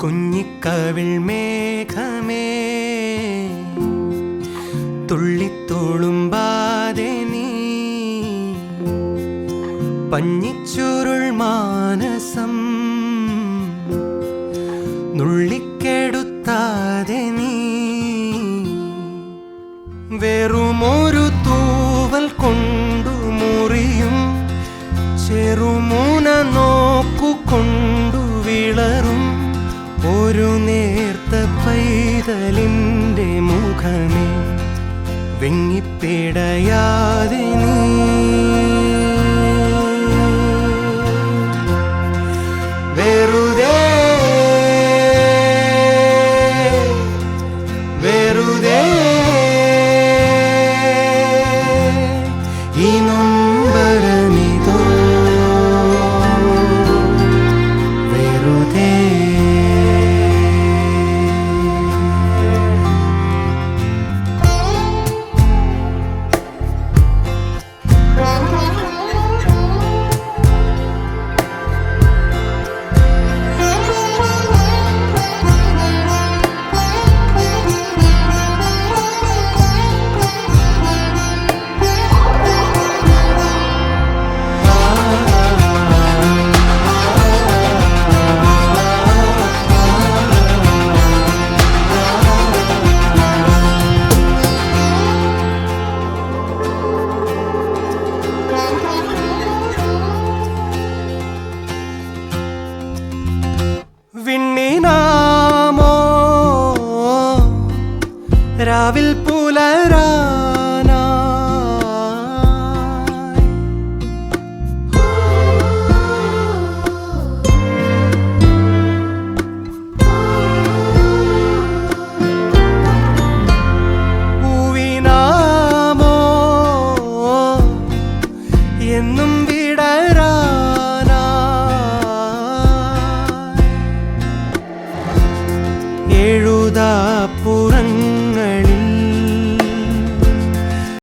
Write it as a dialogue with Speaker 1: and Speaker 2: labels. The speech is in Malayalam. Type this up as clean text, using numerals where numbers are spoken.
Speaker 1: കുഞ്ഞിക്കവിൾ മേഘമേ തുള്ളിത്തോളുമ്പാതെ നീ പഞ്ഞിച്ചുരുൾ മാനസം നുള്ളിക്കെടുത്താതെ നീ വെറുമൊരു തൂവൽ കൊണ്ടു മുറിയും ചെറുമൂന നോക്കുകൊണ്ടു വിളറും ഒരു നേർത്ത പൈതലിൻ്റെ മുഖമേ വെങ്ങിപ്പിടയാതെ നീ വെറുതെ വെറുതെ ഈ നൊമ്പരമിതോ വെറുതെ വിണ്ണിനാമോ രാവിൽ പുലരാനായി പൂവിനാമോ എന്നും എഴുതാ